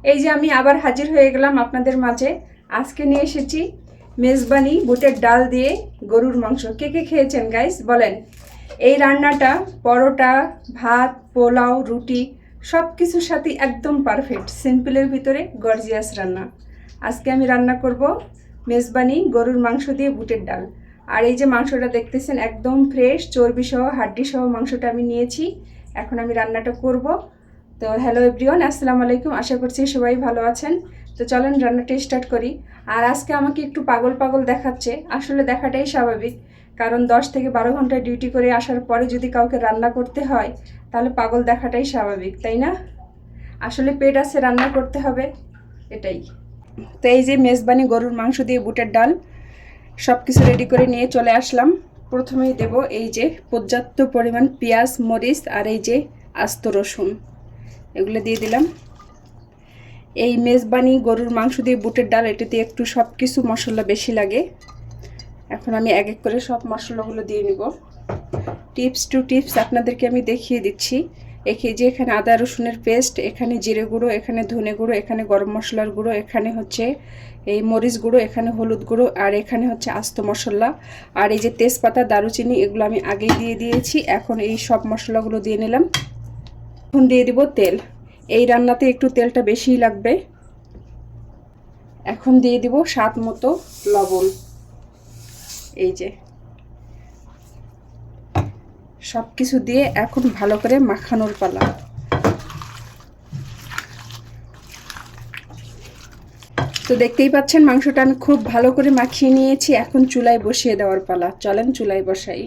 এই যে আমি আবার হাজির হয়ে গেলাম আপনাদের মাঝে। আজকে নিয়ে এসেছি মেজবানি বুটের ডাল দিয়ে গরুর মাংস। কে কে খেয়েছেন গাইস বলেন? এই রান্নাটা পরোটা, ভাত, পোলাও, রুটি সব কিছুর সাথে একদম পারফেক্ট। সিম্পলের ভিতরে গর্জিয়াস রান্না। আজকে আমি রান্না করব মেজবানি গরুর মাংস দিয়ে বুটের ডাল। আর এই যে মাংসটা দেখতেছেন একদম ফ্রেশ, চর্বি সহ হাড্ডি সহ মাংসটা আমি নিয়েছি। এখন আমি রান্নাটা করব। তো হ্যালো এভরিওয়ান, আসসালামু আলাইকুম। আশা করছি সবাই ভালো আছেন। তো চলেন রান্নাটা স্টার্ট করি। আর আজকে আমাকে একটু পাগল পাগল দেখাচ্ছে, আসলে দেখাটাই স্বাভাবিক। কারণ 10 থেকে 12 ঘন্টা ডিউটি করে আসার পরে যদি কাউকে রান্না করতে হয় তাহলে পাগল দেখাটাই স্বাভাবিক, তাই না? আসলে পেট আছে, রান্না করতে হবে, এটাই। তো এই যে মেজবানি গরুর মাংস দিয়ে বুটের ডাল সব কিছু রেডি করে নিয়ে চলে আসলাম। প্রথমেই দেব এই যে পর্যাপ্ত পরিমাণ পেঁয়াজ, মরিচ আর এই যে আস্ত রসুন, এগুলো দিয়ে দিলাম। এই মেজবানি গরুর মাংস দিয়ে বুটের ডাল, এটাতে একটু সব কিছু মশলা বেশি লাগে। এখন আমি এক এক করে সব মশলাগুলো দিয়ে নিব। টিপস টু টিপস আপনাদেরকে আমি দেখিয়ে দিচ্ছি। যে এখানে আদা রসুনের পেস্ট, এখানে জিরে গুঁড়ো, এখানে ধনে গুঁড়ো, এখানে গরম মশলার গুঁড়ো, এখানে হচ্ছে এই মরিচ গুঁড়ো, এখানে হলুদ গুঁড়ো, আর এখানে হচ্ছে আস্ত মশলা, আর এই যে তেজপাতা, দারুচিনি, এগুলো আমি আগেই দিয়ে দিয়েছি। এখন এই সব মশলাগুলো দিয়ে নিলাম। এখন দিয়ে দিব তেল। এই রান্নাতে একটু তেলটা বেশিই লাগবে। এখন দিয়ে দিব স্বাদ মতো লবণ। এই যে সব কিছু দিয়ে এখন ভালো করে মাখানোর পালা। তো দেখতেই পাচ্ছেন মাংসটা আমি খুব ভালো করে মাখিয়ে নিয়েছি। এখন চুলায় বসিয়ে দেওয়ার পালা। চলেন চুলায় বসাই।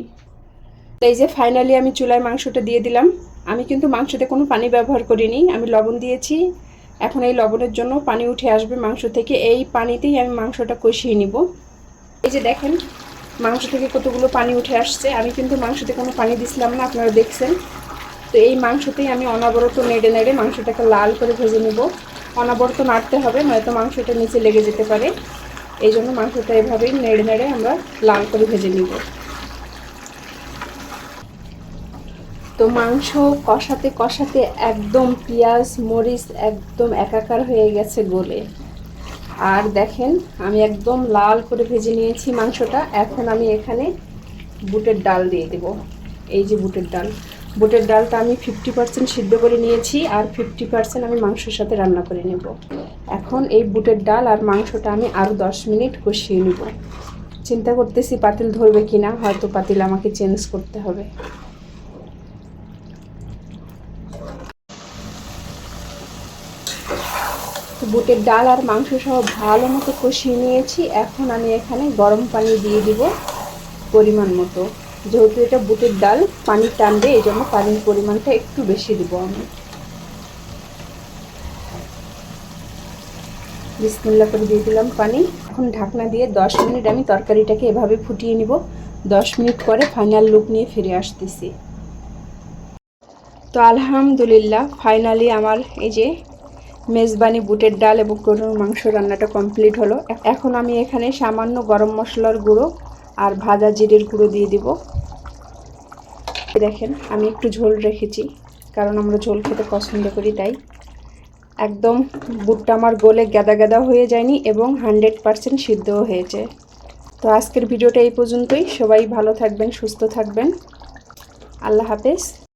এই যে ফাইনালি আমি চুলায় মাংসটা দিয়ে দিলাম। আমি কিন্তু মাংসতে কোনো পানি ব্যবহার করিনি, আমি লবণ দিয়েছি। এখন এই লবণের জন্য পানি উঠে আসবে মাংস থেকে, এই পানিতেই আমি মাংসটা কষিয়ে নিব। এই যে দেখেন মাংস থেকে কতগুলো পানি উঠে আসছে। আমি কিন্তু মাংসতে কোনো পানি দিছিলাম না, আপনারা দেখছেন। তো এই মাংসতেই আমি অনবরত নেড়ে নেড়ে মাংসটাকে লাল করে ভেজে নেব। অনবরত নাড়তে হবে, নয়তো মাংসটা নিচে লেগে যেতে পারে। এই জন্য মাংসটা এভাবেই নেড়ে নেড়ে আমরা লাল করে ভেজে নিব। তো মাংস কষাতে কষাতে একদম পেঁয়াজ মরিচ একদম একাকার হয়ে গেছে গলে। আর দেখেন আমি একদম লাল করে ভেজে নিয়েছি মাংসটা। এখন আমি এখানে বুটের ডাল দিয়ে দেব। এই যে বুটের ডালটা আমি 50% সিদ্ধ করে নিয়েছি, আর 50% আমি মাংসের সাথে রান্না করে নেব। এখন এই বুটের ডাল আর মাংসটা আমি আরও 10 মিনিট কষিয়ে নেব। চিন্তা করতেছি পাতিল ধরবে কিনা, হয়তো পাতিল আমাকে চেঞ্জ করতে হবে। বুটের ডাল আর মাংস সহ ভালো মতো কষিয়ে নিয়েছি। এখন আমি এখানে গরম পানি দিয়ে দিব পরিমাণ মতো। যেহেতু এটা বুটের ডাল, পানি টানবে, এই জন্য পানির পরিমাণটা একটু বেশি দিব আমি। বিসমিল্লাহ করে দিয়ে দিলাম পানি। এখন ঢাকনা দিয়ে 10 মিনিট আমি তরকারিটাকে এভাবে ফুটিয়ে নিব। 10 মিনিট পরে ফাইনাল লুক নিয়ে ফিরে আসতেছি। তো আলহামদুলিল্লাহ ফাইনালি আমার এই যে মেজবানি বুটের ডাল এবং গরুর মাংস রান্নাটা কমপ্লিট হলো। এখন আমি এখানে সামান্য গরম মশলার গুঁড়ো আর ভাজা জিরের গুঁড়ো দিয়ে দিব। দেখেন আমি একটু ঝোল রেখেছি, কারণ আমরা ঝোল খেতে পছন্দ করি, তাই। একদম বুটটা আমার গলে গাদা গাদা হয়ে যায়নি এবং 100% সিদ্ধও হয়েছে। তো আজকের ভিডিওটা এই পর্যন্তই। সবাই ভালো থাকবেন, সুস্থ থাকবেন। আল্লাহ হাফেজ।